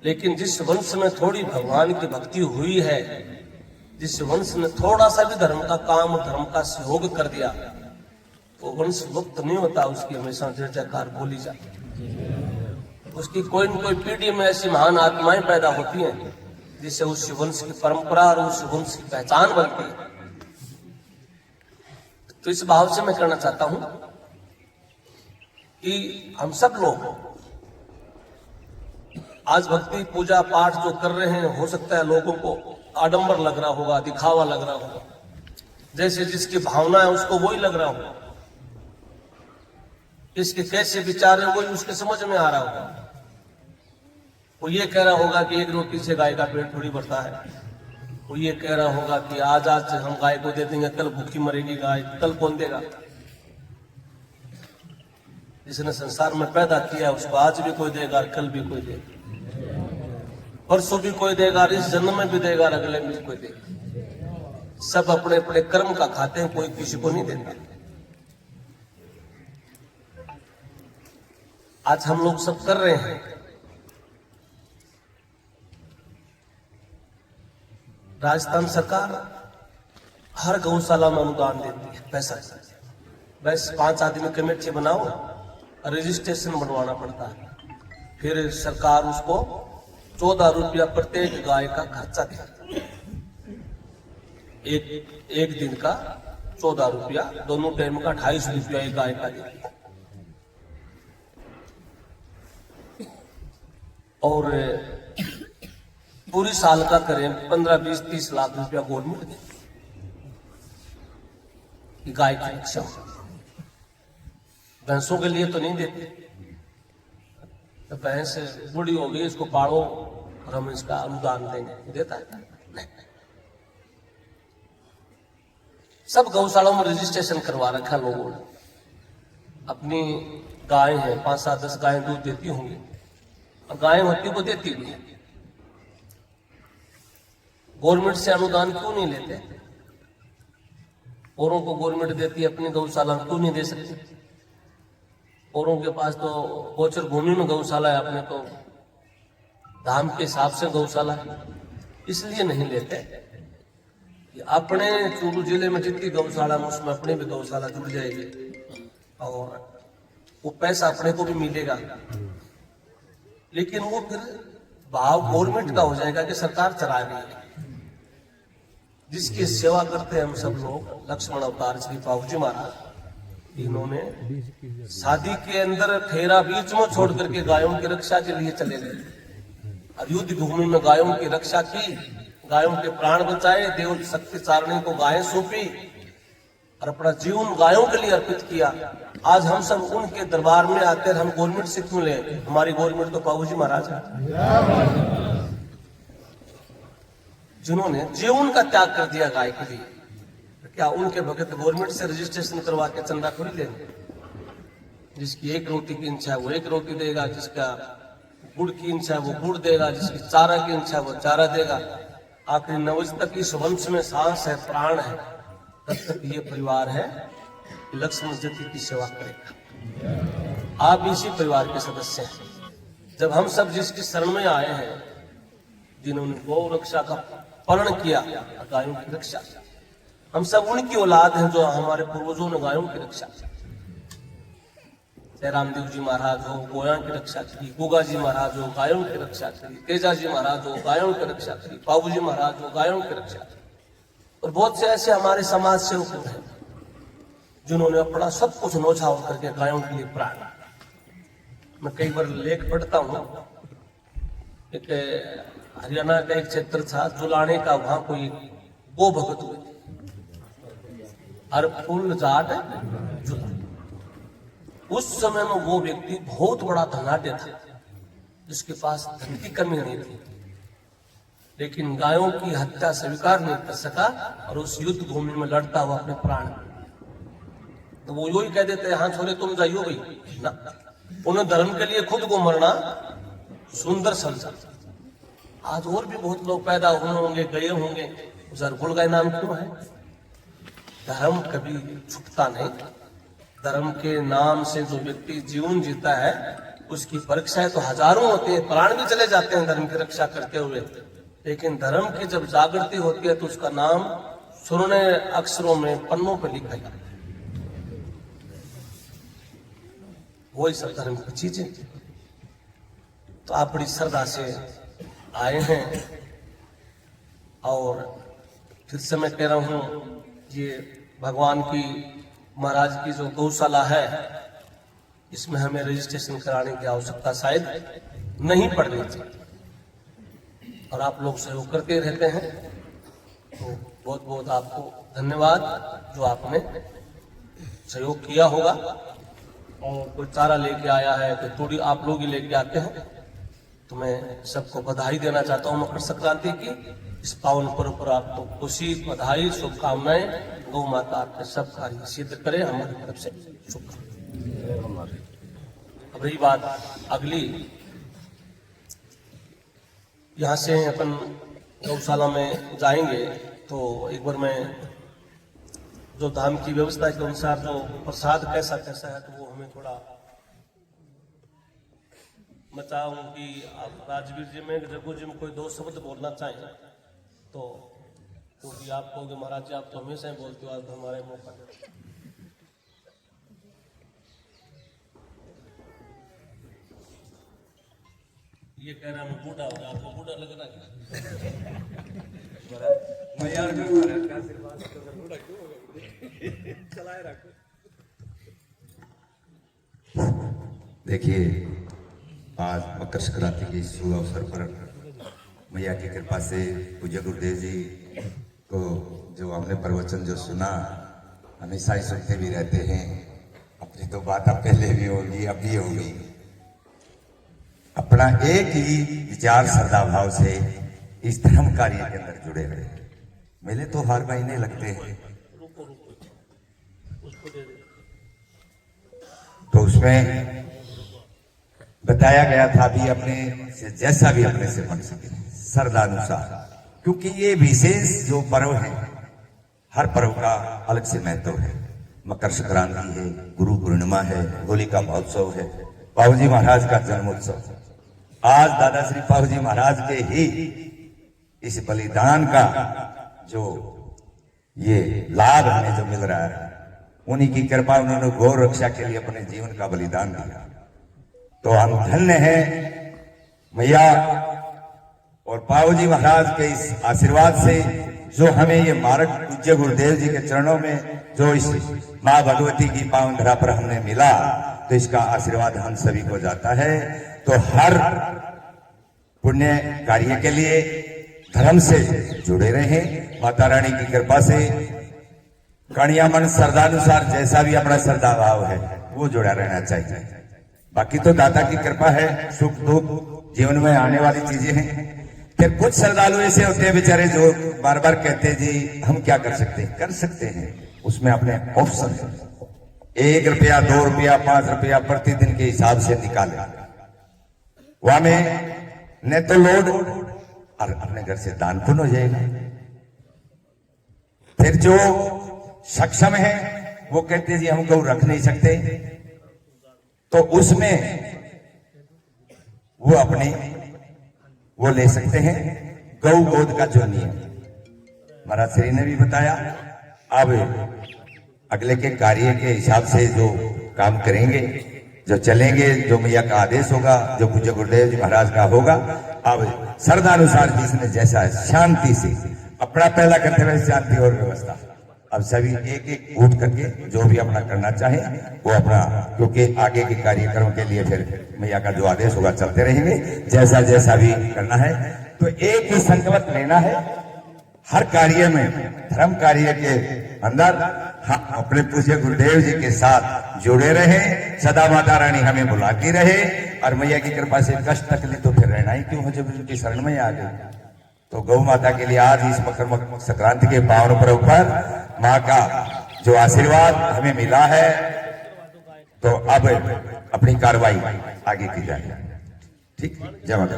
लेकिन जिस वंश में थोड़ी भगवान की भक्ति हुई है, जिस वंश ने थोड़ा सा भी धर्म का काम, धर्म का सहयोग कर दिया, वो वंश लुप्त नहीं होता, उसकी हमेशा जय जयकार बोली जाती। उसकी कोई न कोई पीढ़ी में ऐसी महान आत्माएं पैदा होती हैं जिससे उस वंश की परंपरा और उस वंश की पहचान बनती है। तो इस भाव से मैं कहना चाहता हूं कि हम सब लोग आज भक्ति पूजा पाठ जो कर रहे हैं, हो सकता है लोगों को आडंबर लग रहा होगा, दिखावा लग रहा होगा, जैसे जिसकी भावना है उसको वही लग रहा होगा, इसके कैसे विचार है वही उसके समझ में आ रहा होगा। वो ये कह रहा होगा कि एक रोटी से गाय का पेट थोड़ी भरता है, वो ये कह रहा होगा कि आज हम गाय को दे देंगे, कल भूखी मरेगी गाय, कल कौन देगा? जिसने संसार में पैदा किया उसको आज भी कोई देगा, कल भी कोई देगा, परसों भी कोई देगा, इस जन्म में भी देगा, अगले में भी कोई देगा। सब अपने अपने कर्म का खाते हैं, कोई किसी को नहीं देता। आज हम लोग सब कर रहे हैं। राजस्थान सरकार हर गौशाला में अनुदान देती है, पैसा। बस 5 आदमी कमेटी बनाओ, रजिस्ट्रेशन बनवाना पड़ता है, फिर सरकार उसको 14 रुपया प्रत्येक गाय का खर्चा देती है। एक दिन का 14 रुपया, दोनों टाइम का 250 रुपया एक गाय का देती है। और पूरी साल का करें 15, 20, 30 लाख रुपया गवर्नमेंट देती है गाय की रक्षा। भैंसों के लिए तो नहीं देते, तो भैंस बूढ़ी हो गई, इसको पाड़ो और हम इसका अनुदान देंगे, देता है? नहीं। सब गौशालाओं में रजिस्ट्रेशन करवा रखा लोगों ने। अपनी गाय है, 5, 7, 10 गायें दूध देती होंगी, और गायें होती को देती भी है। गवर्नमेंट से अनुदान क्यों नहीं लेते? औरों को गवर्नमेंट देती है, अपनी गौशाला क्यों नहीं दे सकती? औरों के पास तो गोचर भूमि में गौशाला है, अपने तो धाम के हिसाब से गौशाला है, इसलिए नहीं लेते। अपने चूरू जिले में जितनी गौशाला में उसमें अपनी भी गौशाला जुड़ जाएगी और वो पैसा अपने को भी मिलेगा, लेकिन वो फिर भाव गवर्नमेंट का हो जाएगा कि सरकार चला रही है। जिसकी सेवा करते हैं हम सब लोग, लक्ष्मण अवतार श्री बाबूजी महाराज, इन्होंने शादी के अंदर फेरा बीच में छोड़ करके गायों की रक्षा के लिए चले गए और युद्ध भूमि में गायों की रक्षा की, गायों के प्राण बचाए, देव शक्ति चारणी को गायें सौंपी और अपना जीवन गायों के लिए अर्पित किया। आज हम सब उनके दरबार में आते हैं, हम गवर्नमेंट से क्यों ले? हमारी गवर्नमेंट तो बाबूजी महाराज है, जिन्होंने जीवन का त्याग कर दिया गाय के लिए। क्या उनके भगत गवर्नमेंट से रजिस्ट्रेशन करवा के चंदा थोड़ी लेंगे? जिसकी एक रोटी की इच्छा है वो एक रोटी देगा, जिसका गुड़ की इच्छा है वो गुड़ देगा, जिसकी चारा की इच्छा है वो चारा देगा। आखिरी नवज तक इस वंश में सांस है, प्राण है, तब तक ये परिवार है कि लक्ष्मण जी की सेवा करेगा। आप इसी परिवार के सदस्य हैं। जब हम सब जिसकी शरण में आए हैं, जिन्होंने गौ रक्षा का पालन किया, गायों की रक्षा, हम सब उनकी औलाद हैं जो हमारे पूर्वजों ने गायों की रक्षा की। रामदेव जी महाराज हो, गोया की रक्षा की, गोगा जी महाराज हो, गायों की रक्षा की, तेजा जी महाराज हो, गायों की रक्षा की, बाबू जी महाराज हो, गायों की रक्षा की। और बहुत से ऐसे हमारे समाज सेवक हैं जिन्होंने अपना सब कुछ न्यौछावर करके गायों के लिए प्राण। मैं कई बार लेख पढ़ता हूँ, एक हरियाणा का एक क्षेत्र था जुलाने का, वहां कोई गो भगत हुए और फूल जाट जुला। उस समय में वो व्यक्ति बहुत बड़ा धनाढ्य था, जिसके पास धन की कमी नहीं थी, लेकिन गायों की हत्या स्वीकार नहीं कर सका और उस युद्ध भूमि में लड़ता हुआ अपने प्राण। तो वो यही कह देते हैं, हाँ छोरे तुम जाइयो भाई ना। उन्हें धर्म के लिए खुद को मरना सुंदर समझा। आज और भी बहुत लोग पैदा हुए होंगे, गए होंगे, जरगुल का नाम क्यों है? धर्म कभी छुपता नहीं। धर्म के नाम से जो व्यक्ति जीवन जीता है उसकी परीक्षाएं तो हजारों होती है, प्राण भी चले जाते हैं धर्म की रक्षा करते हुए, लेकिन धर्म की जब जागृति होती है तो उसका नाम स्वर्ण अक्षरों में पन्नों पर लिखा जाता है। वही सब धर्म की चीजें। तो आप बड़ी श्रद्धा से आए हैं और फिर से मैं कह रहा हूं, ये भगवान की महाराज की जो गौशाला है, इसमें हमें रजिस्ट्रेशन कराने की आवश्यकता शायद नहीं पड़नी चाहिए, और आप लोग सहयोग करते रहते हैं। तो बहुत बहुत आपको धन्यवाद जो आपने सहयोग किया होगा। और कोई चारा लेके आया है, कोई तूड़ी आप लोग ही लेके आते हैं, तो मैं सबको बधाई देना चाहता हूँ मकर संक्रांति की इस पावन पर्व पर। आपको खुशी, बधाई, शुभकामनाएं। गौ माता आपके सब कार्य सिद्ध करे, हमारी तरफ से शुभकामनाएं। अब रही बात अगली, यहाँ से अपन गौशाला में जाएंगे तो एक बार मैं जो धाम की व्यवस्था के अनुसार जो प्रसाद कैसा कैसा है, तो वो हमें थोड़ा मैं चाहूँ कि आप राजवीर जी में, जग्गू जी में कोई दो शब्द बोलना चाहें तो, क्योंकि आप कहोगे महाराज जी आप तो हमेशा ही बोलते हो, आज हमारे मौका देते। ये कह रहा मैं बूढ़ा हो गया, आपको बूढ़ा लग रहा है? देखिए, आज मकर संक्रांति के शुभ अवसर पर मैया की कृपा से पूज्य गुरुदेव जी को जो हमने प्रवचन जो सुना, हमेशा ही सुनते भी रहते हैं। अपनी तो बात अब पहले भी होगी, अब भी होगी। अपना एक ही विचार श्रद्धा भाव से इस धर्म कार्य के अंदर जुड़े रहे। मेले तो हर महीने लगते हैं, तो उसमें बताया गया था भी अपने से जैसा भी अपने से बन सके श्रद्धानुसार, क्योंकि ये विशेष जो पर्व है, हर पर्व का अलग से महत्व है। मकर संक्रांति है, गुरु पूर्णिमा है, होली का महोत्सव है, पाहूजी महाराज का जन्मोत्सव। आज दादा श्री पाहूजी महाराज के ही इस बलिदान का जो ये लाभ हमें जो मिल रहा है, उन्हीं की कृपा, उन्होंने गौ रक्षा के लिए अपने जीवन का बलिदान दिया। तो हम धन्य हैं मैया और पाहूजी महाराज के इस आशीर्वाद से, जो हमें ये मार्ग पूज्य गुरुदेव जी के चरणों में जो इस माँ भगवती की पावन धरा पर हमने मिला, तो इसका आशीर्वाद हम सभी को जाता है। तो हर पुण्य कार्य के लिए धर्म से जुड़े रहें। माता रानी की कृपा से कणिया मन श्रद्धानुसार जैसा भी अपना श्रद्धा भाव है वो जुड़ा रहना चाहिए। बाकी तो दाता की कृपा है, सुख दुख जीवन में आने वाली चीजें हैं। फिर कुछ श्रद्धालु ऐसे होते हैं बेचारे जो बार बार कहते हैं जी हम क्या कर सकते हैं, कर सकते हैं, उसमें अपने ऑप्शन है। 1 रुपया 2 रुपया 5 रुपया प्रतिदिन के हिसाब से निकाले, वहां में न तो लोड और अपने घर से दान पुण्य हो जाएगा। फिर जो सक्षम है वो कहते जी हम गौ रख नहीं सकते, तो उसमें वो अपने वो ले सकते हैं। गौ गोद का जो नियम महाराज श्री ने भी बताया, अब अगले के कार्य के हिसाब से जो काम करेंगे, जो चलेंगे, जो मैया का आदेश होगा, जो पूज्य गुरुदेव जी महाराज का होगा, अब श्रद्धानुसार जिसने जैसा शांति से अपना पहला कर्तव्य शांति और व्यवस्था, अब सभी एक एक उठ करके जो भी अपना करना चाहे वो अपना, क्योंकि आगे के कार्यक्रम के लिए फिर मैया का जो आदेश होगा चलते रहेंगे, जैसा जैसा भी करना है। तो एक ही संकल्प लेना है हर कार्य में, धर्म कार्य के अंदर अपने पूज्य गुरुदेव जी के साथ जुड़े रहे, सदा माता रानी हमें बुलाती रहे, और मैया की कृपा से कष्ट तकलीफ तो फिर रहना ही क्यों हो जब उनकी शरण में आ गए। तो गौ माता के लिए आज इस मकर संक्रांति के पावन पर्व पर माँ का जो आशीर्वाद हमें मिला है, तो अब अपनी कार्रवाई आगे की जाए। ठीक, जय माता।